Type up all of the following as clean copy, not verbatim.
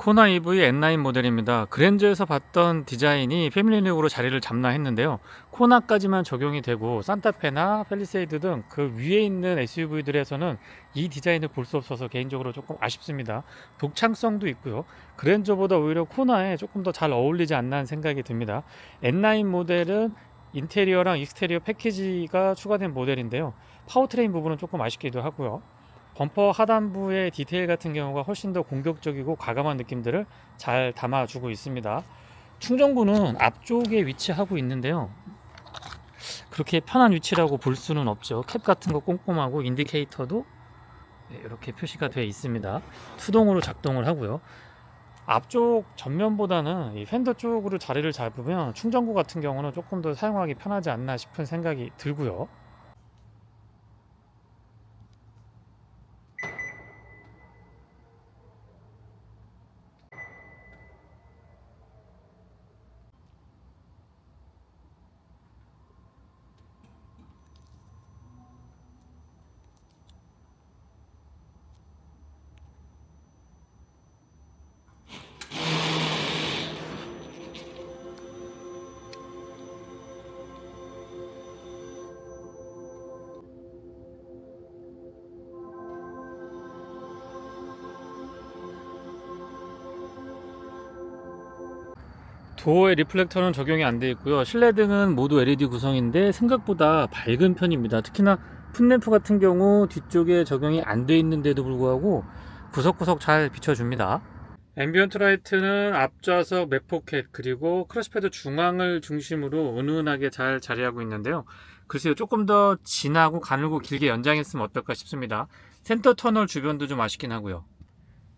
코나 EV N9 모델입니다. 그랜저에서 봤던 디자인이 패밀리룩으로 자리를 잡나 했는데요. 코나까지만 적용이 되고 산타페나 팰리세이드 등 그 위에 있는 SUV들에서는 이 디자인을 볼 수 없어서 개인적으로 조금 아쉽습니다. 독창성도 있고요. 그랜저보다 오히려 코나에 조금 더 잘 어울리지 않나 하는 생각이 듭니다. N9 모델은 인테리어랑 익스테리어 패키지가 추가된 모델인데요. 파워트레인 부분은 조금 아쉽기도 하고요. 범퍼 하단부의 디테일 같은 경우가 훨씬 더 공격적이고 과감한 느낌들을 잘 담아주고 있습니다. 충전구는 앞쪽에 위치하고 있는데요. 그렇게 편한 위치라고 볼 수는 없죠. 캡 같은 거 꼼꼼하고 인디케이터도 이렇게 표시가 되어 있습니다. 수동으로 작동을 하고요. 앞쪽 전면보다는 이 팬더 쪽으로 자리를 잡으면 충전구 같은 경우는 조금 더 사용하기 편하지 않나 싶은 생각이 들고요. 도어에 리플렉터는 적용이 안 되어 있고요. 실내등은 모두 LED 구성인데 생각보다 밝은 편입니다. 특히나 풋램프 같은 경우 뒤쪽에 적용이 안 되어 있는데도 불구하고 구석구석 잘 비춰줍니다. 앰비언트 라이트는 앞좌석 맥포켓 그리고 크러쉬패드 중앙을 중심으로 은은하게 잘 자리하고 있는데요. 글쎄요, 조금 더 진하고 가늘고 길게 연장했으면 어떨까 싶습니다. 센터 터널 주변도 좀 아쉽긴 하고요.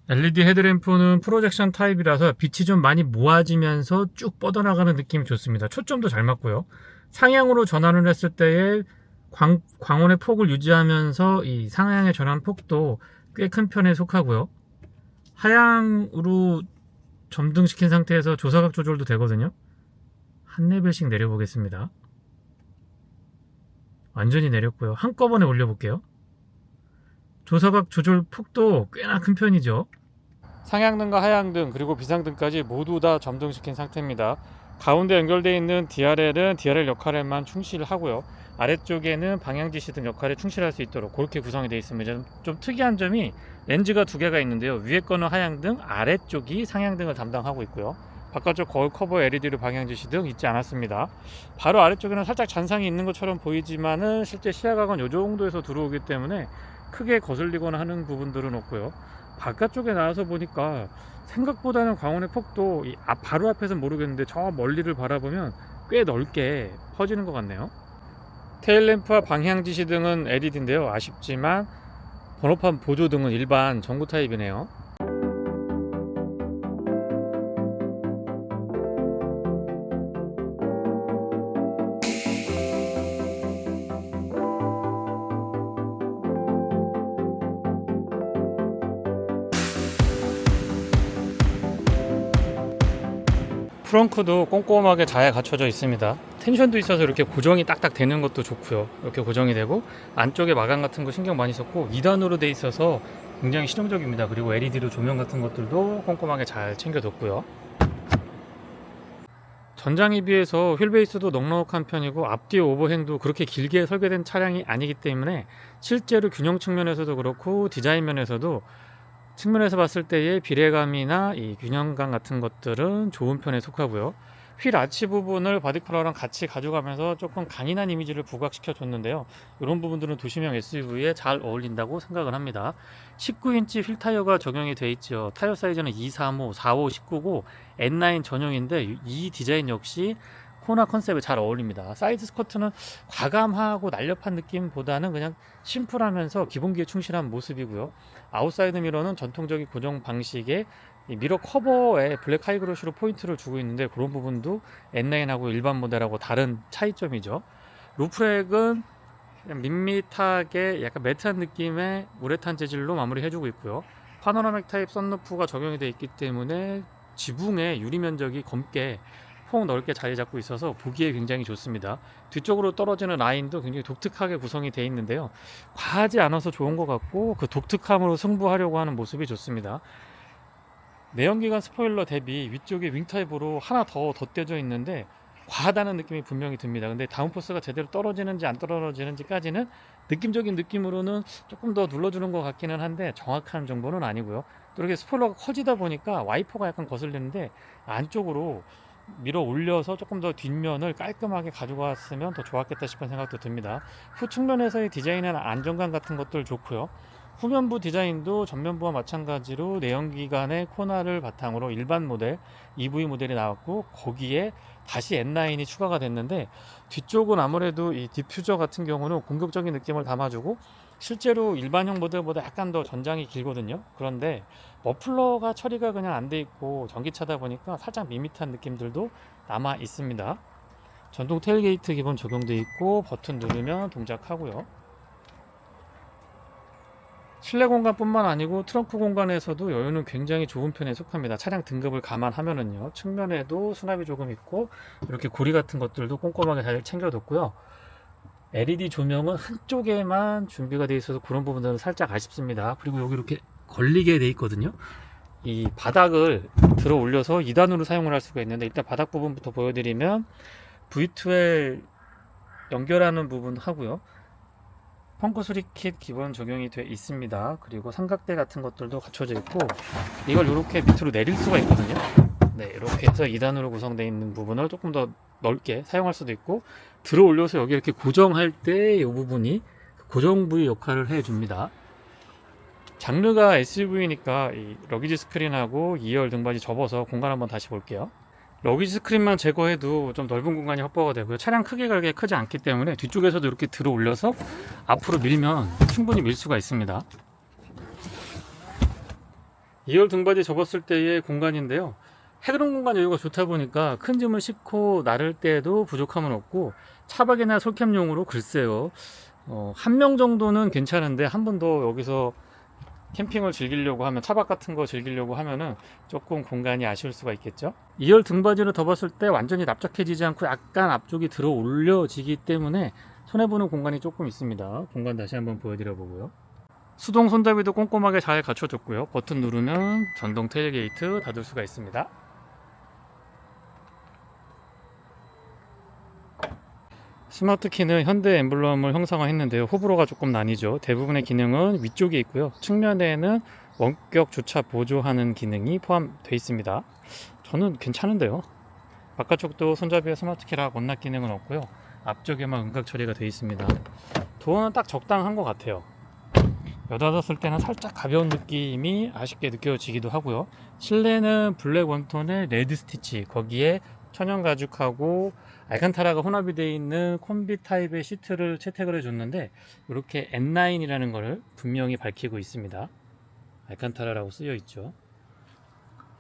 LED 헤드램프는 프로젝션 타입이라서 빛이 좀 많이 모아지면서 쭉 뻗어나가는 느낌이 좋습니다. 초점도 잘 맞고요. 상향으로 전환을 했을 때의 광원의 폭을 유지하면서 이 상향의 전환 폭도 꽤 큰 편에 속하고요. 하향으로 점등시킨 상태에서 조사각 조절도 되거든요. 한 레벨씩 내려보겠습니다. 완전히 내렸고요. 한꺼번에 올려볼게요. 조사각 조절 폭도 꽤나 큰 편이죠. 상향등과 하향등 그리고 비상등까지 모두 다 점등시킨 상태입니다. 가운데 연결되어 있는 DRL은 DRL 역할에만 충실하고요. 아래쪽에는 방향지시 등 역할에 충실할 수 있도록 그렇게 구성이 되어 있습니다. 좀 특이한 점이 렌즈가 두 개가 있는데요. 위에 거는 하향등, 아래쪽이 상향등을 담당하고 있고요. 바깥쪽 거울 커버 LED로 방향지시 등 있지 않았습니다. 바로 아래쪽에는 살짝 잔상이 있는 것처럼 보이지만은 실제 시야각은 이 정도에서 들어오기 때문에 크게 거슬리거나 하는 부분들은 없고요. 바깥쪽에 나와서 보니까 생각보다는 광원의 폭도 바로 앞에서 모르겠는데 저 멀리를 바라보면 꽤 넓게 퍼지는 것 같네요. 테일램프와 방향지시 등은 LED인데요. 아쉽지만 번호판 보조 등은 일반 전구 타입이네요. 프렁크도 꼼꼼하게 잘 갖춰져 있습니다. 텐션도 있어서 이렇게 고정이 딱딱 되는 것도 좋고요. 이렇게 고정이 되고 안쪽에 마감 같은 거 신경 많이 썼고 2단으로 돼 있어서 굉장히 실용적입니다. 그리고 LED로 조명 같은 것들도 꼼꼼하게 잘 챙겨뒀고요. 전장에 비해서 휠베이스도 넉넉한 편이고 앞뒤 오버행도 그렇게 길게 설계된 차량이 아니기 때문에 실제로 균형 측면에서도 그렇고 디자인 면에서도 측면에서 봤을 때의 비례감이나 이 균형감 같은 것들은 좋은 편에 속하고요. 휠 아치 부분을 바디 컬러랑 같이 가져가면서 조금 강인한 이미지를 부각시켜 줬는데요. 이런 부분들은 도시명 SUV에 잘 어울린다고 생각을 합니다. 19인치 휠 타이어가 적용이 되어 있죠. 타이어 사이즈는 235, 45, 19고 N9 전용인데 이 디자인 역시 코나 컨셉에 잘 어울립니다. 사이드 스커트는 과감하고 날렵한 느낌보다는 그냥 심플하면서 기본기에 충실한 모습이고요. 아웃사이드 미러는 전통적인 고정 방식의 이 미러 커버에 블랙 하이그로시로 포인트를 주고 있는데 그런 부분도 N9하고 일반 모델하고 다른 차이점이죠. 루프렉은 밋밋하게 약간 매트한 느낌의 우레탄 재질로 마무리해주고 있고요. 파노라믹 타입 썬루프가 적용이 되어 있기 때문에 지붕의 유리 면적이 검게 폭 넓게 자리 잡고 있어서 보기에 굉장히 좋습니다. 뒤쪽으로 떨어지는 라인도 굉장히 독특하게 구성이 되어 있는데요. 과하지 않아서 좋은 것 같고 그 독특함으로 승부하려고 하는 모습이 좋습니다. 내연기관 스포일러 대비 위쪽에 윙 타입으로 하나 더 덧대져 있는데 과하다는 느낌이 분명히 듭니다. 근데 다운포스가 제대로 떨어지는지 안 떨어지는지까지는 느낌적인 느낌으로는 조금 더 눌러주는 것 같기는 한데 정확한 정보는 아니고요. 또 이렇게 스포일러가 커지다 보니까 와이퍼가 약간 거슬리는데 안쪽으로 밀어 올려서 조금 더 뒷면을 깔끔하게 가져갔으면 더 좋았겠다 싶은 생각도 듭니다. 후측면에서의 디자인은 안정감 같은 것들 좋고요. 후면부 디자인도 전면부와 마찬가지로 내연기관의 코나를 바탕으로 일반 모델 EV 모델이 나왔고 거기에 다시 N9이 추가가 됐는데 뒤쪽은 아무래도 이 디퓨저 같은 경우는 공격적인 느낌을 담아주고 실제로 일반형 모델보다 약간 더 전장이 길거든요. 그런데 머플러가 처리가 그냥 안 돼 있고 전기차다 보니까 살짝 밋밋한 느낌들도 남아 있습니다. 전동 테일게이트 기본 적용돼 있고 버튼 누르면 동작하고요. 실내 공간뿐만 아니고 트렁크 공간에서도 여유는 굉장히 좋은 편에 속합니다. 차량 등급을 감안하면은요. 측면에도 수납이 조금 있고 이렇게 고리 같은 것들도 꼼꼼하게 잘 챙겨뒀고요. LED 조명은 한쪽에만 준비가 되어 있어서 그런 부분들은 살짝 아쉽습니다. 그리고 여기 이렇게 걸리게 돼 있거든요. 이 바닥을 들어 올려서 2단으로 사용을 할 수가 있는데 일단 바닥 부분부터 보여드리면 V12 연결하는 부분 하고요. 펑크 수리 킷 기본 적용이 되어 있습니다. 그리고 삼각대 같은 것들도 갖춰져 있고 이걸 이렇게 밑으로 내릴 수가 있거든요. 네, 이렇게 해서 2단으로 구성되어 있는 부분을 조금 더 넓게 사용할 수도 있고 들어 올려서 여기 이렇게 고정할 때 이 부분이 고정 부위 역할을 해줍니다. 장르가 SUV니까 이 러기지 스크린하고 2열 등받이 접어서 공간 한번 다시 볼게요. 러기지 스크린만 제거해도 좀 넓은 공간이 확보가 되고요. 차량 크기가 그렇게 크지 않기 때문에 뒤쪽에서도 이렇게 들어 올려서 앞으로 밀면 충분히 밀 수가 있습니다. 2열 등받이 접었을 때의 공간인데요. 헤드룸 공간 여유가 좋다 보니까 큰 짐을 싣고 나를 때도 부족함은 없고 차박이나 솔캠용으로 글쎄요. 한 명 정도는 괜찮은데 한 번 더 여기서 캠핑을 즐기려고 하면 차박 같은 거 즐기려고 하면은 조금 공간이 아쉬울 수가 있겠죠. 2열 등받이를 덮었을 때 완전히 납작해지지 않고 약간 앞쪽이 들어 올려지기 때문에 손해보는 공간이 조금 있습니다. 공간 다시 한번 보여드려 보고요. 수동 손잡이도 꼼꼼하게 잘 갖춰졌고요. 버튼 누르면 전동 테일게이트 닫을 수가 있습니다. 스마트 키는 현대 엠블럼을 형상화했는데요. 호불호가 조금 나뉘죠. 대부분의 기능은 위쪽에 있고요. 측면에는 원격 주차 보조하는 기능이 포함되어 있습니다. 저는 괜찮은데요. 바깥쪽도 손잡이와 스마트 키라 원납 기능은 없고요. 앞쪽에만 음각 처리가 되어 있습니다. 도어는 딱 적당한 것 같아요. 여닫았을 때는 살짝 가벼운 느낌이 아쉽게 느껴지기도 하고요. 실내는 블랙 원톤의 레드 스티치, 거기에 천연 가죽하고 알칸타라가 혼합이 되어 있는 콤비 타입의 시트를 채택을 해줬는데 이렇게 N9이라는 것을 분명히 밝히고 있습니다. 알칸타라라고 쓰여 있죠.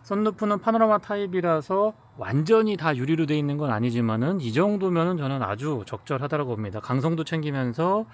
썬루프는 파노라마 타입이라서 완전히 다 유리로 되어 있는 건 아니지만은 이 정도면은 저는 아주 적절하다고 봅니다. 강성도 챙기면서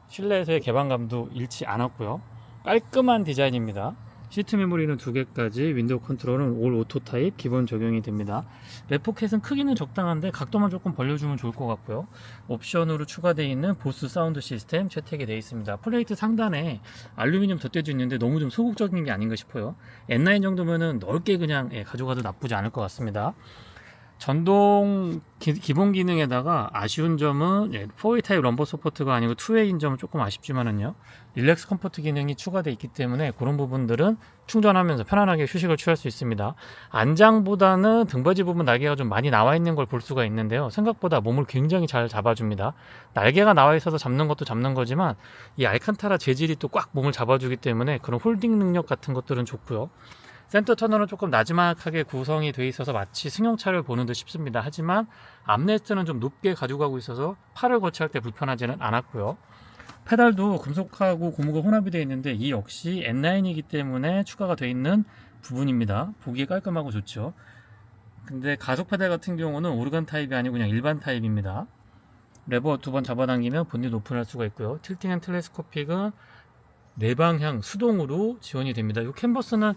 실내에서의 개방감도 잃지 않았고요. 깔끔한 디자인입니다. 시트 메모리는 2개까지, 윈도우 컨트롤은 올 오토 타입 기본 적용이 됩니다. 레포켓은 크기는 적당한데 각도만 조금 벌려주면 좋을 것 같고요. 옵션으로 추가되어 있는 보스 사운드 시스템 채택이 되어 있습니다. 플레이트 상단에 알루미늄 덧대져 있는데 너무 좀 소극적인 게 아닌가 싶어요. N9 정도면은 넓게 그냥 가져가도 나쁘지 않을 것 같습니다. 전동 기본 기능에다가 아쉬운 점은 4웨이 타입 럼버 서포트가 아니고 2웨이인 점은 조금 아쉽지만은요, 릴렉스 컴포트 기능이 추가되어 있기 때문에 그런 부분들은 충전하면서 편안하게 휴식을 취할 수 있습니다. 안장보다는 등받이 부분 날개가 좀 많이 나와 있는 걸 볼 수가 있는데요, 생각보다 몸을 굉장히 잘 잡아줍니다. 날개가 나와 있어서 잡는 것도 잡는 거지만 이 알칸타라 재질이 또 꽉 몸을 잡아주기 때문에 그런 홀딩 능력 같은 것들은 좋고요. 센터 터널은 조금 나지막하게 구성이 되어 있어서 마치 승용차를 보는 듯 싶습니다. 하지만 암레스트는 좀 높게 가져가고 있어서 팔을 거치할 때 불편하지는 않았고요. 페달도 금속하고 고무가 혼합이 되어 있는데 이 역시 N9이기 때문에 추가가 되어 있는 부분입니다. 보기에 깔끔하고 좋죠. 근데 가속 페달 같은 경우는 오르간 타입이 아니고 그냥 일반 타입입니다. 레버 2번 잡아당기면 본닛 오픈할 수가 있고요. 틸팅 앤 텔레스코픽은 네 방향 수동으로 지원이 됩니다. 이 캔버스는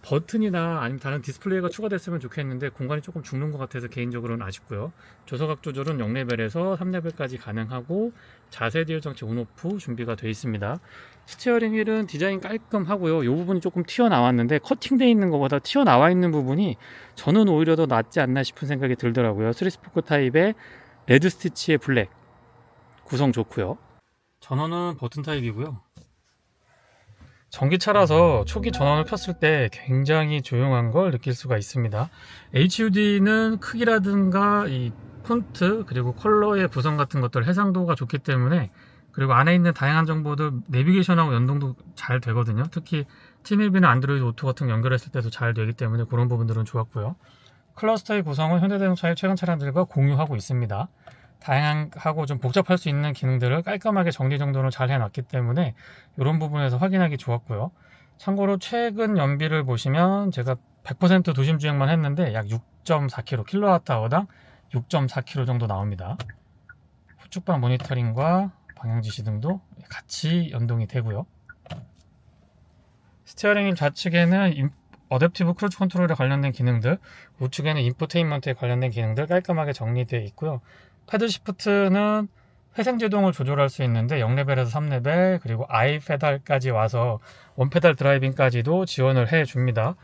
버튼이나 아니면 다른 디스플레이가 추가됐으면 좋겠는데 공간이 조금 죽는 것 같아서 개인적으로는 아쉽고요. 조서각 조절은 0레벨에서 3레벨까지 가능하고 자세 디얼 장치 온오프 준비가 되어 있습니다. 스티어링 휠은 디자인 깔끔하고요. 이 부분이 조금 튀어나왔는데 커팅되어 있는 것보다 튀어나와 있는 부분이 저는 오히려 더 낫지 않나 싶은 생각이 들더라고요. 3스포크 타입의 레드 스티치의 블랙 구성 좋고요. 전원은 버튼 타입이고요. 전기차라서 초기 전원을 켰을 때 굉장히 조용한 걸 느낄 수가 있습니다. HUD는 크기라든가 이 폰트 그리고 컬러의 구성 같은 것들 해상도가 좋기 때문에, 그리고 안에 있는 다양한 정보들 내비게이션하고 연동도 잘 되거든요. 특히 TMAB나 안드로이드 오토 같은 거 연결했을 때도 잘 되기 때문에 그런 부분들은 좋았고요. 클러스터의 구성은 현대자동차의 최근 차량들과 공유하고 있습니다. 다양하고 좀 복잡할 수 있는 기능들을 깔끔하게 정리정돈을 잘 해놨기 때문에 이런 부분에서 확인하기 좋았고요. 참고로 최근 연비를 보시면 제가 100% 도심 주행만 했는데 약 6.4km, 킬로와트아워당 6.4km 정도 나옵니다. 후측방 모니터링과 방향 지시 등도 같이 연동이 되고요. 스티어링 휠 좌측에는 어댑티브 크루즈 컨트롤에 관련된 기능들, 우측에는 인포테인먼트에 관련된 기능들 깔끔하게 정리되어 있고요. 패들 시프트는 회생 제동을 조절할 수 있는데 0레벨에서 3레벨, 그리고 I 페달까지 와서 원페달 드라이빙까지도 지원을 해 줍니다.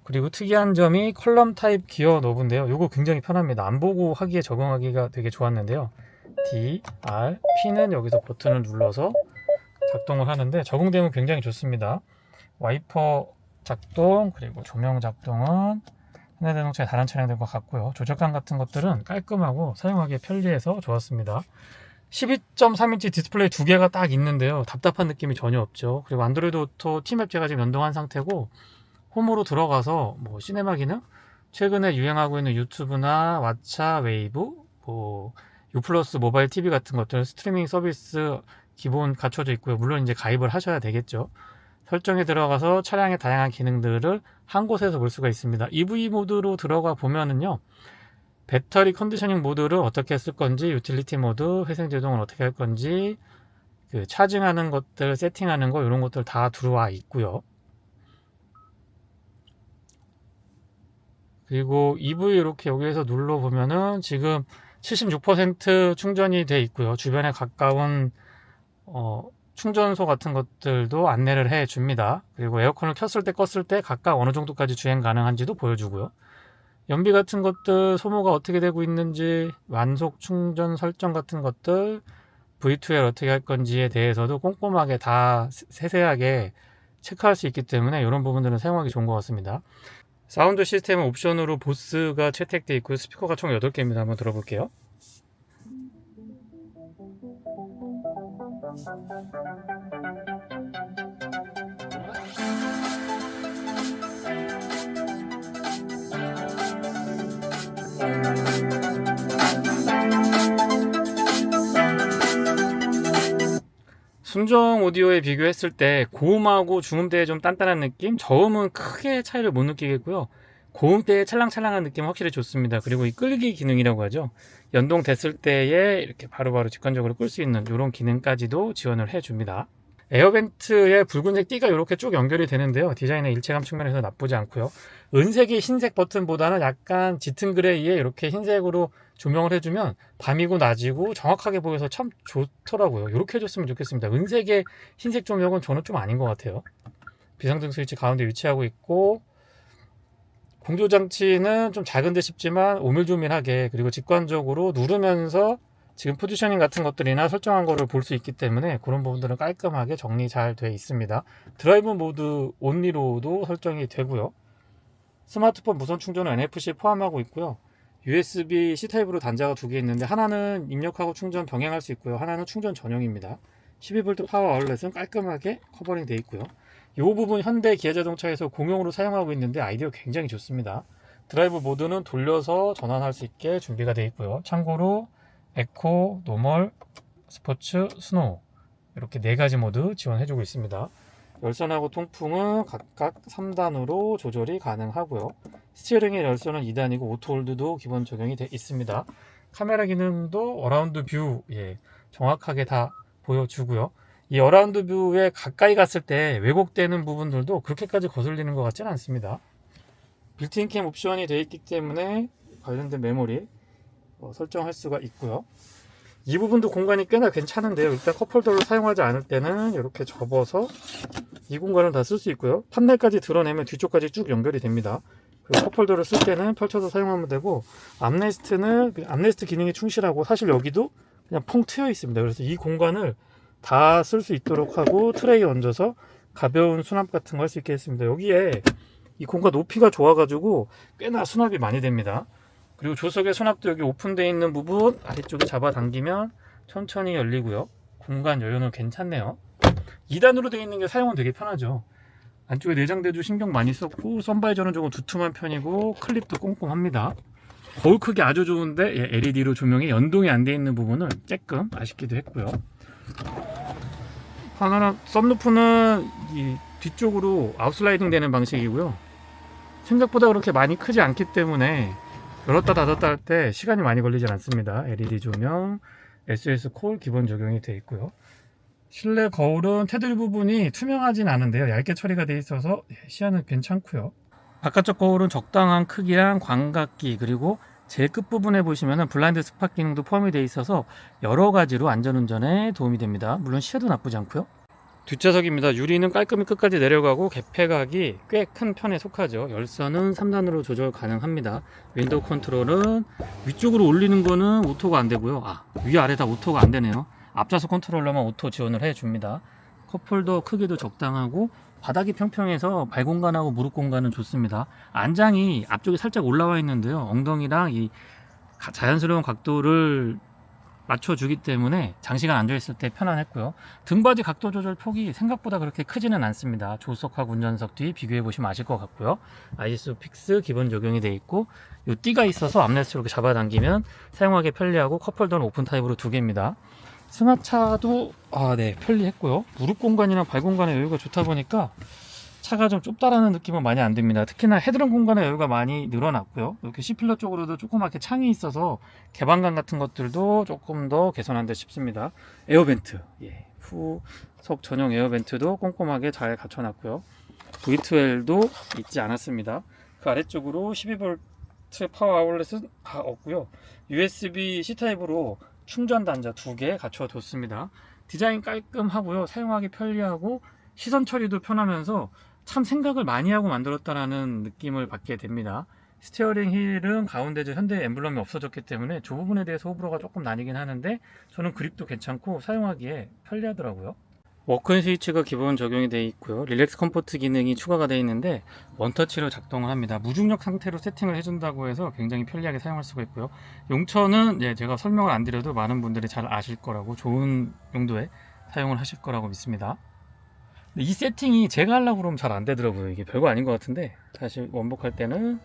그리고 특이한 점이 컬럼 타입 기어 노브인데요. 이거 굉장히 편합니다. 안 보고 하기에 적응하기가 되게 좋았는데요. D, R, P는 여기서 버튼을 눌러서 작동을 하는데 적응되면 굉장히 좋습니다. 와이퍼 작동, 그리고 조명 작동은 현대자동차의 다른 차량들과 같고요. 조작감 같은 것들은 깔끔하고 사용하기 편리해서 좋았습니다. 12.3인치 디스플레이 두 개가 딱 있는데요. 답답한 느낌이 전혀 없죠. 그리고 안드로이드 오토 T맵 제가 지금 연동한 상태고, 홈으로 들어가서 뭐 시네마 기능, 최근에 유행하고 있는 유튜브나 왓챠, 웨이브, U 플러스 모바일 TV 같은 것들 스트리밍 서비스 기본 갖춰져 있고요. 물론 이제 가입을 하셔야 되겠죠. 설정에 들어가서 차량의 다양한 기능들을 한 곳에서 볼 수가 있습니다. EV 모드로 들어가 보면은요, 배터리 컨디셔닝 모드를 어떻게 쓸 건지, 유틸리티 모드, 회생 제동을 어떻게 할 건지, 그 차징하는 것들, 세팅하는 거 이런 것들 다 들어와 있고요. 그리고 EV 이렇게 여기에서 눌러 보면은 지금 76% 충전이 돼 있고요. 주변에 가까운 충전소 같은 것들도 안내를 해 줍니다. 그리고 에어컨을 켰을 때 껐을 때 각각 어느 정도까지 주행 가능한지도 보여주고요. 연비 같은 것들, 소모가 어떻게 되고 있는지, 완속 충전 설정 같은 것들, V2L 어떻게 할 건지에 대해서도 꼼꼼하게 다 세세하게 체크할 수 있기 때문에 이런 부분들은 사용하기 좋은 것 같습니다. 사운드 시스템은 옵션으로 보스가 채택되어 있고 스피커가 총 8개입니다. 한번 들어볼게요. 순정 오디오에 비교했을 때 고음하고 중음대에 좀 단단한 느낌, 저음은 크게 차이를 못 느끼겠고요. 고음대의 찰랑찰랑한 느낌 확실히 좋습니다. 그리고 이 끌기 기능이라고 하죠. 연동됐을 때에 이렇게 바로바로 직관적으로 끌 수 있는 이런 기능까지도 지원을 해줍니다. 에어벤트에 붉은색 띠가 이렇게 쭉 연결이 되는데요. 디자인의 일체감 측면에서 나쁘지 않고요. 은색이 흰색 버튼보다는 약간 짙은 그레이에 이렇게 흰색으로 조명을 해주면 밤이고 낮이고 정확하게 보여서 참 좋더라고요. 이렇게 해줬으면 좋겠습니다. 은색의 흰색 조명은 저는 좀 아닌 것 같아요. 비상등 스위치 가운데 위치하고 있고, 공조장치는 좀 작은 데 싶지만 오밀조밀하게, 그리고 직관적으로 누르면서 지금 포지셔닝 같은 것들이나 설정한 거를 볼 수 있기 때문에 그런 부분들은 깔끔하게 정리 잘 되어 있습니다. 드라이브 모드 온리로도 설정이 되고요. 스마트폰 무선 충전은 NFC 포함하고 있고요. USB C타입으로 단자가 2개 있는데 하나는 입력하고 충전 병행할 수 있고요. 하나는 충전 전용입니다. 12V 파워 아울렛은 깔끔하게 커버링 되어 있고요. 이 부분 현대 기아자동차에서 공용으로 사용하고 있는데 아이디어 굉장히 좋습니다. 드라이브 모드는 돌려서 전환할 수 있게 준비가 되어 있고요. 참고로 에코, 노멀, 스포츠, 스노우 이렇게 4가지 모드 지원해주고 있습니다. 열선하고 통풍은 각각 3단으로 조절이 가능하고요. 스티어링의 열선은 2단이고 오토홀드도 기본 적용이 되어 있습니다. 카메라 기능도 어라운드 뷰 정확하게 다 보여주고요. 이 어라운드 뷰에 가까이 갔을 때 왜곡되는 부분들도 그렇게까지 거슬리는 것 같지는 않습니다. 빌트인 캠 옵션이 되어 있기 때문에 관련된 메모리 설정할 수가 있고요. 이 부분도 공간이 꽤나 괜찮은데요. 일단 컵홀더를 사용하지 않을 때는 이렇게 접어서 이 공간을 다 쓸 수 있고요. 판넬까지 드러내면 뒤쪽까지 쭉 연결이 됩니다. 그리고 컵홀더를 쓸 때는 펼쳐서 사용하면 되고, 암레스트는 암레스트 기능이 충실하고, 사실 여기도 그냥 퐁 트여 있습니다. 그래서 이 공간을 다 쓸 수 있도록 하고 트레이에 얹어서 가벼운 수납 같은 거 할 수 있게 했습니다. 여기에 이 공간 높이가 좋아가지고 꽤나 수납이 많이 됩니다. 그리고 조석의 수납도 여기 오픈되어 있는 부분 아래쪽에 잡아당기면 천천히 열리고요. 공간 여유는 괜찮네요. 2단으로 되어 있는 게 사용은 되게 편하죠. 안쪽에 내장재도 신경 많이 썼고, 선바이저는 조금 두툼한 편이고 클립도 꼼꼼합니다. 거울 크기 아주 좋은데 LED로 조명이 연동이 안 되어 있는 부분은 조금 아쉽기도 했고요. 하나는 썬루프는 이 뒤쪽으로 아웃슬라이딩 되는 방식이고요. 생각보다 그렇게 많이 크지 않기 때문에 열었다 닫았다 할 때 시간이 많이 걸리진 않습니다. LED 조명, SOS 콜 기본 적용이 되어 있고요. 실내 거울은 테두리 부분이 투명하진 않은데요. 얇게 처리가 되어 있어서 시야는 괜찮고요. 바깥쪽 거울은 적당한 크기랑 광각기, 그리고 제일 끝부분에 보시면 블라인드 스팟 기능도 포함이 되어 있어서 여러 가지로 안전운전에 도움이 됩니다. 물론 시야도 나쁘지 않고요. 뒷좌석입니다. 유리는 깔끔히 끝까지 내려가고 개폐각이 꽤 큰 편에 속하죠. 열선은 3단으로 조절 가능합니다. 윈도우 컨트롤은 위쪽으로 올리는 거는 오토가 안 되고요. 위아래 다 오토가 안 되네요. 앞좌석 컨트롤러만 오토 지원을 해줍니다. 컵홀더 크기도 적당하고 바닥이 평평해서 발 공간하고 무릎 공간은 좋습니다. 안장이 앞쪽에 살짝 올라와 있는데요. 엉덩이랑 이 자연스러운 각도를 맞춰주기 때문에 장시간 앉아있을 때 편안했고요. 등받이 각도 조절 폭이 생각보다 그렇게 크지는 않습니다. 조석하고 운전석 뒤 비교해보시면 아실 것 같고요. 아이소픽스 기본 적용이 되어 있고, 이 띠가 있어서 암레스트로 이렇게 잡아당기면 사용하기 편리하고, 컵홀더는 오픈 타입으로 2개입니다. 승하차도 편리했고요. 무릎 공간이나 발 공간의 여유가 좋다 보니까 차가 좀 좁다라는 느낌은 많이 안 듭니다. 특히나 헤드룸 공간의 여유가 많이 늘어났고요. 이렇게 C필러 쪽으로도 조그맣게 창이 있어서 개방감 같은 것들도 조금 더 개선한 듯 싶습니다. 에어벤트, 후석 전용 에어벤트도 꼼꼼하게 잘 갖춰놨고요. V12도 잊지 않았습니다. 그 아래쪽으로 12V 파워 아울렛은 없고요. USB C타입으로 충전 단자 2개 갖춰뒀습니다. 디자인 깔끔하고요. 사용하기 편리하고 시선 처리도 편하면서 참 생각을 많이 하고 만들었다라는 느낌을 받게 됩니다. 스티어링 휠은 가운데 현대 엠블럼이 없어졌기 때문에 그 부분에 대해서 호불호가 조금 나뉘긴 하는데, 저는 그립도 괜찮고 사용하기에 편리하더라고요. 워크인 스위치가 기본 적용이 되어 있고요. 릴렉스 컴포트 기능이 추가가 되어 있는데 원터치로 작동을 합니다. 무중력 상태로 세팅을 해준다고 해서 굉장히 편리하게 사용할 수가 있고요. 용처는 제가 설명을 안 드려도 많은 분들이 잘 아실 거라고, 좋은 용도에 사용을 하실 거라고 믿습니다. 이 세팅이 제가 하려고 그러면 잘 안 되더라고요. 이게 별거 아닌 것 같은데, 다시 원복할 때는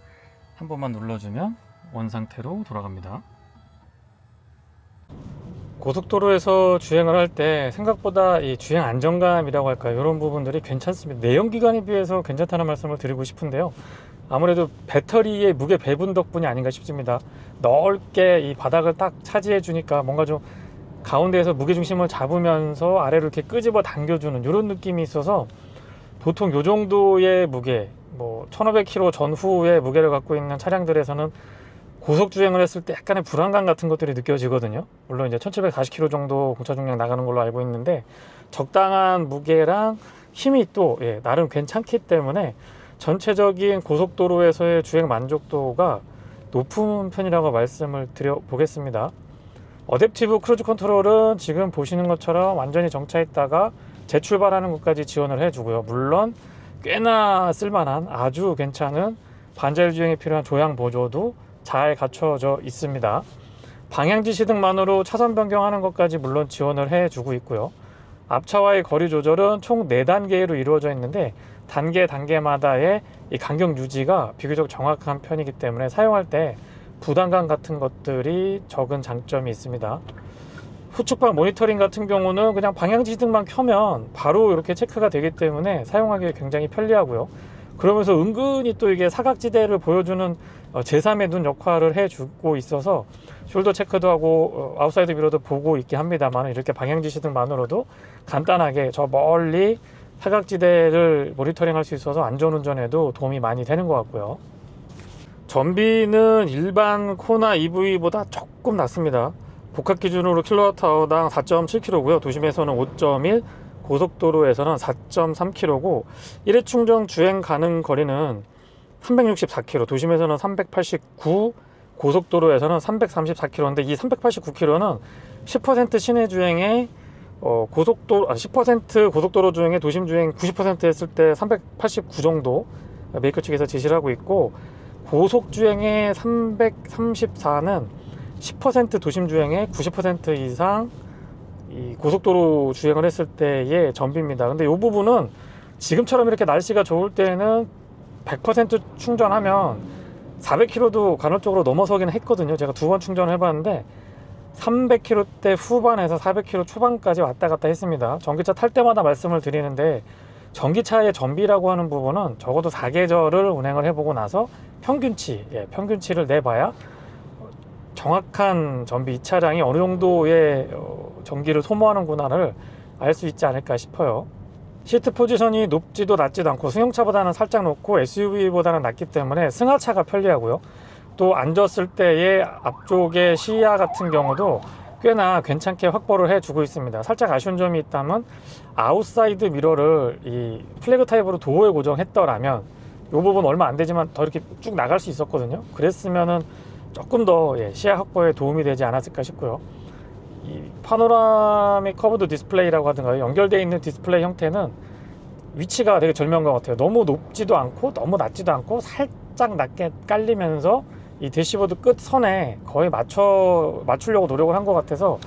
한 번만 눌러주면 원 상태로 돌아갑니다. 고속도로에서 주행을 할 때 생각보다 이 주행 안정감이라고 할까요, 이런 부분들이 괜찮습니다. 내연기관에 비해서 괜찮다는 말씀을 드리고 싶은데요. 아무래도 배터리의 무게 배분 덕분이 아닌가 싶습니다. 넓게 이 바닥을 딱 차지해 주니까 뭔가 좀 가운데에서 무게중심을 잡으면서 아래로 이렇게 끄집어 당겨주는 이런 느낌이 있어서, 보통 이 정도의 무게, 1500km 전후의 무게를 갖고 있는 차량들에서는 고속 주행을 했을 때 약간의 불안감 같은 것들이 느껴지거든요. 물론 이제 1740km 정도 공차 중량 나가는 걸로 알고 있는데, 적당한 무게랑 힘이 또 나름 괜찮기 때문에 전체적인 고속도로에서의 주행 만족도가 높은 편이라고 말씀을 드려보겠습니다. 어댑티브 크루즈 컨트롤은 지금 보시는 것처럼 완전히 정차했다가 재출발하는 것까지 지원을 해주고요. 물론 꽤나 쓸만한 아주 괜찮은 반자율 주행에 필요한 조향 보조도 잘 갖춰져 있습니다. 방향 지시등만으로 차선 변경하는 것까지 물론 지원을 해주고 있고요. 앞차와의 거리 조절은 총 4단계로 이루어져 있는데, 단계마다의 이 간격 유지가 비교적 정확한 편이기 때문에 사용할 때 부담감 같은 것들이 적은 장점이 있습니다. 후측방 모니터링 같은 경우는 그냥 방향지시등만 켜면 바로 이렇게 체크가 되기 때문에 사용하기 굉장히 편리하고요. 그러면서 은근히 또 이게 사각지대를 보여주는 제3의 눈 역할을 해주고 있어서 숄더 체크도 하고 아웃사이드 미러도 보고 있긴 합니다만, 이렇게 방향 지시 등만으로도 간단하게 저 멀리 사각지대를 모니터링 할 수 있어서 안전운전에도 도움이 많이 되는 것 같고요. 전비는 일반 코나 EV보다 조금 낮습니다. 복합 기준으로 킬로와트아워당 4.7kg고요. 도심에서는 5.1, 고속도로에서는 4.3kg고, 일회 충전 주행 가능 거리는 364km, 도심에서는 389, 고속도로에서는 334km인데, 이 389km는 10% 시내 주행에 10% 고속도로 주행에 도심 주행 90% 했을 때 389 정도 메이커 측에서 제시를 하고 있고, 고속 주행의 334는 10% 도심 주행에 90% 이상 이 고속도로 주행을 했을 때의 전비입니다. 근데 이 부분은 지금처럼 이렇게 날씨가 좋을 때는 100% 충전하면 400km도 간헐적으로 넘어서긴 했거든요. 제가 2번 충전을 해봤는데 300km대 후반에서 400km 초반까지 왔다 갔다 했습니다. 전기차 탈 때마다 말씀을 드리는데, 전기차의 전비라고 하는 부분은 적어도 4계절을 운행을 해보고 나서 평균치를 내봐야 정확한 전비, 이 차량이 어느 정도의 전기를 소모하는구나를 알 수 있지 않을까 싶어요. 시트 포지션이 높지도 낮지도 않고 승용차보다는 살짝 높고 SUV보다는 낮기 때문에 승하차가 편리하고요. 또 앉았을 때의 앞쪽의 시야 같은 경우도 꽤나 괜찮게 확보를 해주고 있습니다. 살짝 아쉬운 점이 있다면, 아웃사이드 미러를 이 플래그 타입으로 도어에 고정했더라면 이 부분 얼마 안 되지만 더 이렇게 쭉 나갈 수 있었거든요. 그랬으면은 조금 더 시야 확보에 도움이 되지 않았을까 싶고요. 이 파노라믹 커브드 디스플레이라고 하든가 연결되어 있는 디스플레이 형태는 위치가 되게 절묘한 것 같아요. 너무 높지도 않고 너무 낮지도 않고 살짝 낮게 깔리면서 이 대시보드 끝 선에 거의 맞추려고 노력을 한 것 같아서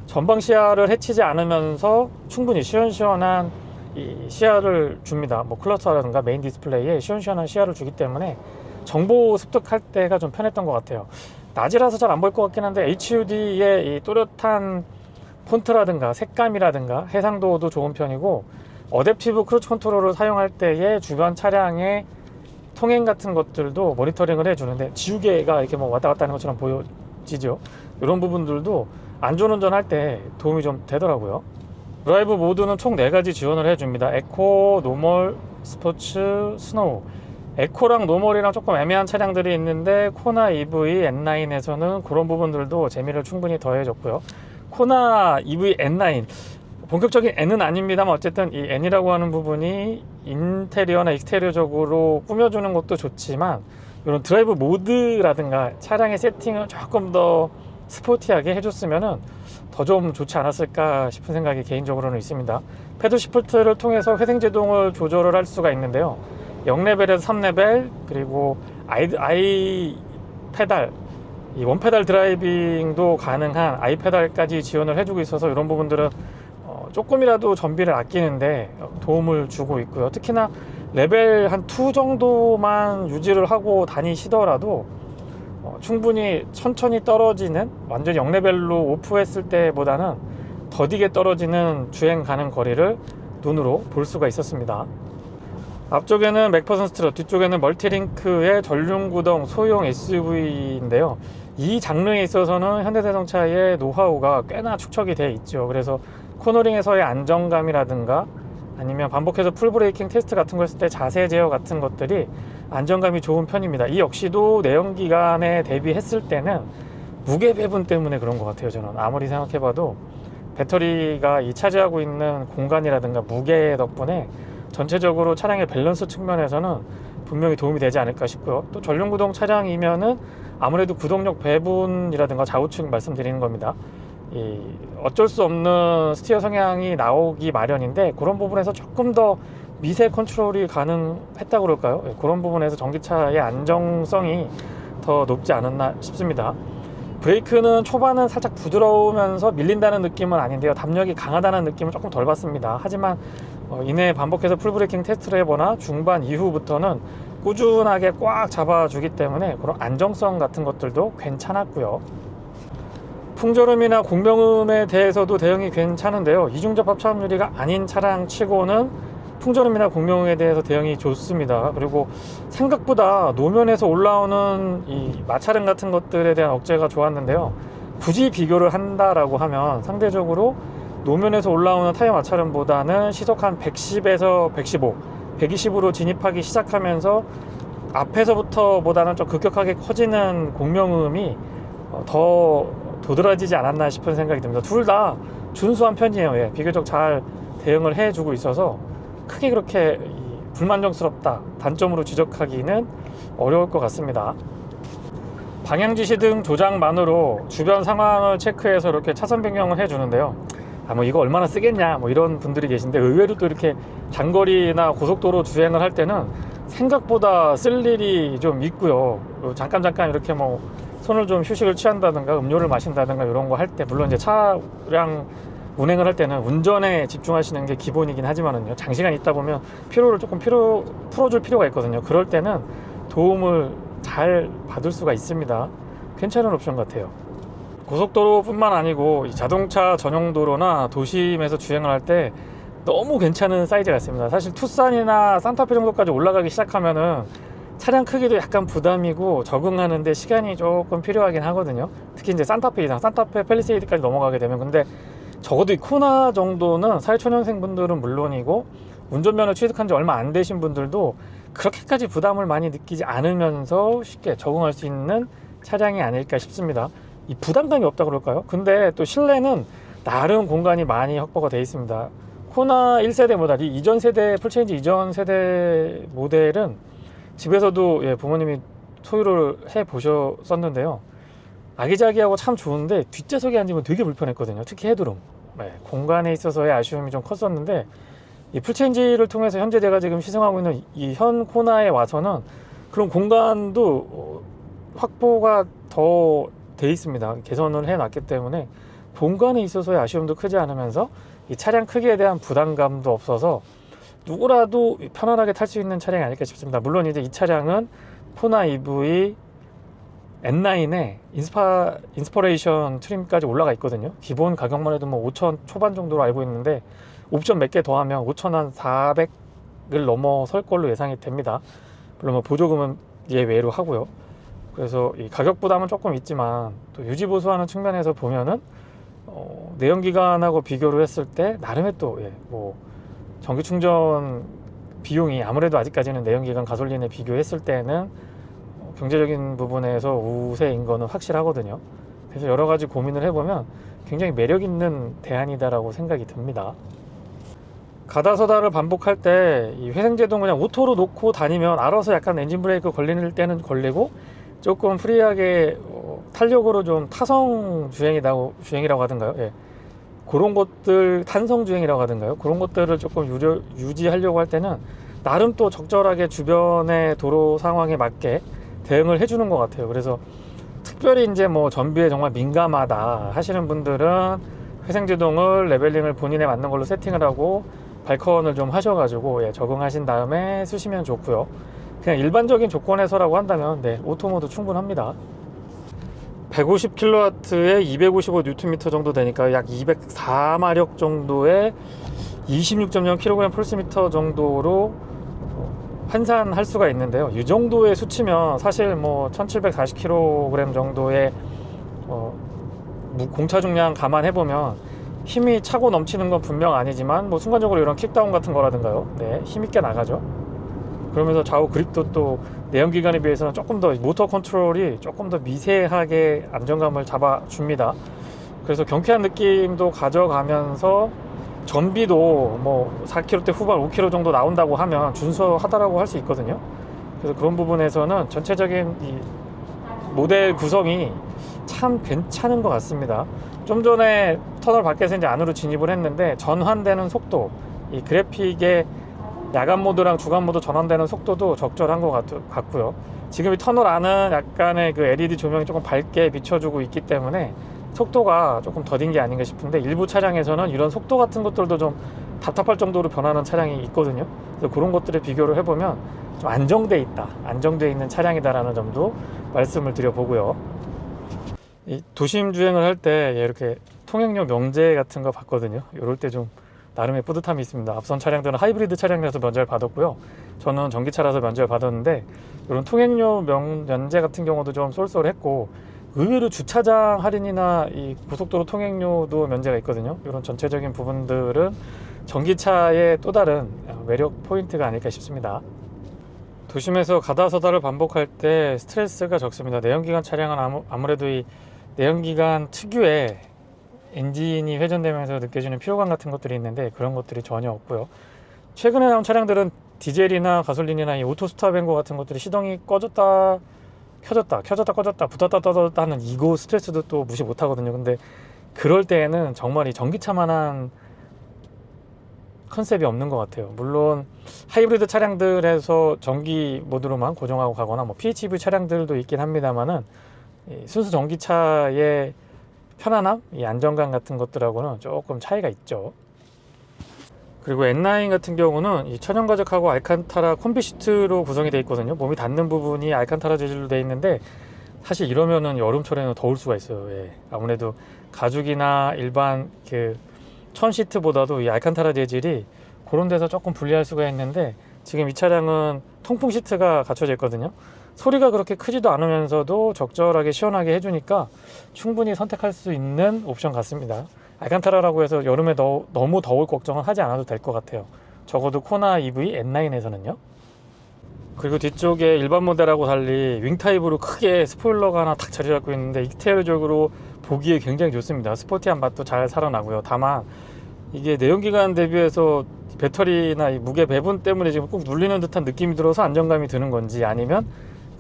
전방 시야를 해치지 않으면서 충분히 시원시원한 이 시야를 줍니다. 뭐 클러스터라든가 메인 디스플레이에 시원시원한 시야를 주기 때문에 정보 습득할 때가 좀 편했던 것 같아요. 낮이라서 잘 안 보일 것 같긴 한데 HUD의 이 또렷한 폰트라든가 색감이라든가 해상도도 좋은 편이고, 어댑티브 크루즈 컨트롤을 사용할 때의 주변 차량의 통행 같은 것들도 모니터링을 해주는데, 지우개가 이렇게 뭐 왔다 갔다 하는 것처럼 보여지죠. 이런 부분들도 안전운전 할 때 도움이 좀 되더라고요. 드라이브 모드는 총 4가지 지원을 해줍니다. 에코, 노멀, 스포츠, 스노우. 에코랑 노멀이랑 조금 애매한 차량들이 있는데, 코나 EV N9에서는 그런 부분들도 재미를 충분히 더해줬고요. 코나 EV N9, 본격적인 N은 아닙니다만 어쨌든 이 N이라고 하는 부분이 인테리어나 익스테리어적으로 꾸며주는 것도 좋지만, 이런 드라이브 모드라든가 차량의 세팅을 조금 더 스포티하게 해줬으면은 더 좀 좋지 않았을까 싶은 생각이 개인적으로는 있습니다. 패드 시프트를 통해서 회생제동을 조절을 할 수가 있는데요. 0레벨에서 3레벨, 그리고 아이 페달, 이 원페달 드라이빙도 가능한 아이 페달까지 지원을 해주고 있어서 이런 부분들은 조금이라도 전비를 아끼는데 도움을 주고 있고요. 특히나 레벨 한 2 정도만 유지를 하고 다니시더라도 충분히 천천히 떨어지는, 완전히 0레벨로 오프했을 때보다는 더디게 떨어지는 주행 가능 거리를 눈으로 볼 수가 있었습니다. 앞쪽에는 맥퍼슨 스트럿, 뒤쪽에는 멀티링크의 전륜구동 소형 SUV인데요. 이 장르에 있어서는 현대자동차의 노하우가 꽤나 축적이 돼 있죠. 그래서 코너링에서의 안정감이라든가 아니면 반복해서 풀브레이킹 테스트 같은 거 했을 때 자세 제어 같은 것들이 안정감이 좋은 편입니다. 이 역시도 내연기관에 대비했을 때는 무게 배분 때문에 그런 것 같아요. 저는 아무리 생각해봐도 배터리가 이 차지하고 있는 공간이라든가 무게 덕분에 전체적으로 차량의 밸런스 측면에서는 분명히 도움이 되지 않을까 싶고요. 또 전륜구동 차량이면은 아무래도 구동력 배분이라든가 좌우측 말씀드리는 겁니다. 어쩔 수 없는 스티어 성향이 나오기 마련인데, 그런 부분에서 조금 더 미세 컨트롤이 가능했다고 그럴까요? 그런 부분에서 전기차의 안정성이 더 높지 않았나 싶습니다. 브레이크는 초반은 살짝 부드러우면서 밀린다는 느낌은 아닌데요, 담력이 강하다는 느낌은 조금 덜 받습니다. 하지만 이내 반복해서 풀브레이킹 테스트를 해보나 중반 이후부터는 꾸준하게 꽉 잡아주기 때문에 그런 안정성 같은 것들도 괜찮았고요. 풍절음이나 공명음에 대해서도 대응이 괜찮은데요. 이중접합 차음유리가 아닌 차량 치고는 풍절음이나 공명에 대해서 대응이 좋습니다. 그리고 생각보다 노면에서 올라오는 이 마찰음 같은 것들에 대한 억제가 좋았는데요. 굳이 비교를 한다라고 하면 상대적으로 노면에서 올라오는 타이어 마찰음보다는 시속 한 110에서 115, 120으로 진입하기 시작하면서 앞에서부터 보다는 좀 급격하게 커지는 공명음이 더 도드라지지 않았나 싶은 생각이 듭니다. 둘 다 준수한 편이에요. 예, 비교적 잘 대응을 해주고 있어서 크게 그렇게 불만족스럽다 단점으로 지적하기는 어려울 것 같습니다. 방향지시 등 조작만으로 주변 상황을 체크해서 이렇게 차선 변경을 해주는데요. 뭐 이거 얼마나 쓰겠냐 뭐 이런 분들이 계신데, 의외로 또 이렇게 장거리나 고속도로 주행을 할 때는 생각보다 쓸 일이 좀 있고요. 잠깐 이렇게 뭐 손을 좀 휴식을 취한다든가 음료를 마신다든가 이런 거 할 때, 물론 이제 차량 운행을 할 때는 운전에 집중하시는 게 기본이긴 하지만은요, 장시간 있다 보면 피로를 조금 풀어줄 필요가 있거든요. 그럴 때는 도움을 잘 받을 수가 있습니다. 괜찮은 옵션 같아요. 고속도로뿐만 아니고 이 자동차 전용 도로나 도심에서 주행을 할 때 너무 괜찮은 사이즈가 있습니다. 사실 투싼이나 산타페 정도까지 올라가기 시작하면은 차량 크기도 약간 부담이고 적응하는데 시간이 조금 필요하긴 하거든요. 특히 이제 산타페 이상, 산타페 팰리세이드까지 넘어가게 되면. 근데 적어도 이 코나 정도는 사회초년생 분들은 물론이고 운전면허 취득한 지 얼마 안 되신 분들도 그렇게까지 부담을 많이 느끼지 않으면서 쉽게 적응할 수 있는 차량이 아닐까 싶습니다. 이 부담감이 없다 그럴까요? 근데 또 실내는 나름 공간이 많이 확보가 되어 있습니다. 코나 1세대 모델, 이 이전 세대, 풀체인지 이전 세대 모델은 집에서도 부모님이 소유를 해 보셨었는데요. 아기자기하고 참 좋은데 뒷좌석에 앉으면 되게 불편했거든요. 특히 헤드룸. 공간에 있어서의 아쉬움이 좀 컸었는데, 이 풀체인지를 통해서 현재 제가 지금 시승하고 있는 이 현 코나에 와서는 그런 공간도 확보가 더 돼 있습니다. 개선을 해 놨기 때문에 공간에 있어서의 아쉬움도 크지 않으면서 이 차량 크기에 대한 부담감도 없어서 누구라도 편안하게 탈 수 있는 차량이 아닐까 싶습니다. 물론 이제 이 차량은 코나 EV N9에 인스퍼레이션 트림까지 올라가 있거든요. 기본 가격만 해도 뭐 5천 초반 정도로 알고 있는데 옵션 몇 개 더하면 5천 한 400을 넘어설 걸로 예상이 됩니다. 물론 뭐 보조금은 예외로 하고요. 그래서 이 가격 부담은 조금 있지만 또 유지 보수하는 측면에서 보면은 내연기관하고 비교를 했을 때 나름의 또 뭐 전기 충전 비용이 아무래도 아직까지는 내연기관 가솔린에 비교했을 때는 경제적인 부분에서 우세인 거는 확실하거든요. 그래서 여러 가지 고민을 해보면 굉장히 매력 있는 대안이다라고 생각이 듭니다. 가다서다를 반복할 때 이 회생제동 그냥 오토로 놓고 다니면 알아서 약간 엔진 브레이크 걸리는 때는 걸리고, 조금 프리하게 탄력으로 좀 타성 주행이라고 하던가요? 그런 것들, 탄성 주행이라고 하던가요? 그런 것들을 조금 유지하려고 할 때는 나름 또 적절하게 주변의 도로 상황에 맞게 대응을 해주는 것 같아요. 그래서 특별히 이제 뭐 전비에 정말 민감하다 하시는 분들은 회생제동을 레벨링을 본인에 맞는 걸로 세팅을 하고 발컨을 좀 하셔가지고 적응하신 다음에 쓰시면 좋고요. 그냥 일반적인 조건에서라고 한다면 오토모드 충분합니다. 150kW에 255Nm 정도 되니까 약 204마력 정도의 26.0kg/m 정도로 환산할 수가 있는데요. 이 정도의 수치면 사실 뭐 1740kg 정도의 공차 중량 감안해보면 힘이 차고 넘치는 건 분명 아니지만 뭐 순간적으로 이런 킥다운 같은 거라든가요, 힘있게 나가죠. 그러면서 좌우 그립도 또 내연기관에 비해서는 조금 더 모터 컨트롤이 조금 더 미세하게 안정감을 잡아줍니다. 그래서 경쾌한 느낌도 가져가면서 전비도 뭐 4km대 후반 5km 정도 나온다고 하면 준수하다라고 할 수 있거든요. 그래서 그런 부분에서는 전체적인 이 모델 구성이 참 괜찮은 것 같습니다. 좀 전에 터널 밖에서 이제 안으로 진입을 했는데 전환되는 속도, 이 그래픽의 야간 모드랑 주간 모드 전환되는 속도도 적절한 것 같고요. 지금 이 터널 안은 약간의 그 LED 조명이 조금 밝게 비춰주고 있기 때문에 속도가 조금 더딘 게 아닌가 싶은데, 일부 차량에서는 이런 속도 같은 것들도 좀 답답할 정도로 변하는 차량이 있거든요. 그래서 그런 것들을 비교를 해보면 좀 안정돼 있는 차량이다라는 점도 말씀을 드려보고요. 이 도심 주행을 할 때 이렇게 통행료 명제 같은 거 봤거든요. 이럴 때 좀 나름의 뿌듯함이 있습니다. 앞선 차량들은 하이브리드 차량이라서 면제를 받았고요. 저는 전기차라서 면제를 받았는데 이런 통행료 면제 같은 경우도 좀 쏠쏠했고, 의외로 주차장 할인이나 이 고속도로 통행료도 면제가 있거든요. 이런 전체적인 부분들은 전기차의 또 다른 매력 포인트가 아닐까 싶습니다. 도심에서 가다서다를 반복할 때 스트레스가 적습니다. 내연기관 차량은 아무래도 이 내연기관 특유의 엔진이 회전되면서 느껴지는 피로감 같은 것들이 있는데 그런 것들이 전혀 없고요. 최근에 나온 차량들은 디젤이나 가솔린이나 이 오토 스탑 앤고 같은 것들이 시동이 꺼졌다 켜졌다 켜졌다 꺼졌다 붙었다 떠졌다 하는 이거 스트레스도 또 무시 못 하거든요. 근데 그럴 때에는 정말 이 전기차만한 컨셉이 없는 것 같아요. 물론 하이브리드 차량들에서 전기 모드로만 고정하고 가거나 뭐 PHEV 차량들도 있긴 합니다만은 순수 전기차의 편안함, 이 안정감 같은 것들하고는 조금 차이가 있죠. 그리고 N9 같은 경우는 이 천연가죽하고 알칸타라 콤비시트로 구성이 되어 있거든요. 몸이 닿는 부분이 알칸타라 재질로 되어 있는데 사실 이러면은 여름철에는 더울 수가 있어요. 예. 아무래도 가죽이나 일반 그 천 시트보다도 이 알칸타라 재질이 그런 데서 조금 불리할 수가 있는데 지금 이 차량은 통풍 시트가 갖춰져 있거든요. 소리가 그렇게 크지도 않으면서도 적절하게 시원하게 해주니까 충분히 선택할 수 있는 옵션 같습니다. 알칸타라라고 해서 여름에 너무 더울 걱정은 하지 않아도 될 것 같아요. 적어도 코나 EV N9에서는요. 그리고 뒤쪽에 일반 모델하고 달리 윙 타입으로 크게 스포일러가 하나 탁 자리 잡고 있는데 익스테리어적으로 보기에 굉장히 좋습니다. 스포티한 맛도 잘 살아나고요. 다만 이게 내연기관 대비해서 배터리나 이 무게 배분 때문에 지금 꼭 눌리는 듯한 느낌이 들어서 안정감이 드는 건지, 아니면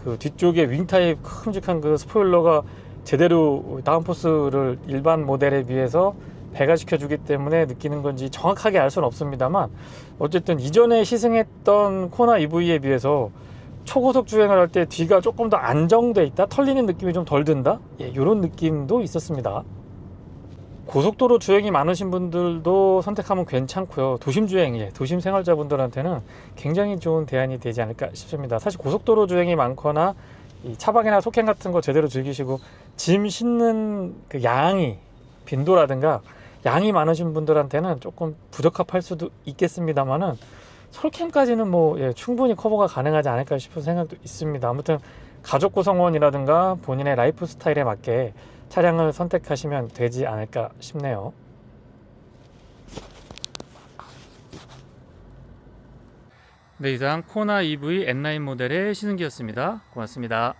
그 뒤쪽에 윙 타입 큼직한 그 스포일러가 제대로 다운포스를 일반 모델에 비해서 배가시켜 주기 때문에 느끼는 건지 정확하게 알 수는 없습니다만, 어쨌든 이전에 시승했던 코나 EV에 비해서 초고속 주행을 할 때 뒤가 조금 더 안정돼 있다, 털리는 느낌이 좀 덜 든다, 이런 느낌도 있었습니다. 고속도로 주행이 많으신 분들도 선택하면 괜찮고요. 도심 주행, 도심 생활자분들한테는 굉장히 좋은 대안이 되지 않을까 싶습니다. 사실 고속도로 주행이 많거나 이 차박이나 속행 같은 거 제대로 즐기시고 짐 싣는 그 양이, 빈도라든가 양이 많으신 분들한테는 조금 부적합할 수도 있겠습니다만은 솔캠까지는 충분히 커버가 가능하지 않을까 싶은 생각도 있습니다. 아무튼 가족 구성원이라든가 본인의 라이프 스타일에 맞게 차량을 선택하시면 되지 않을까 싶네요. 네, 이상 코나 EV N9 모델의 시승기였습니다. 고맙습니다.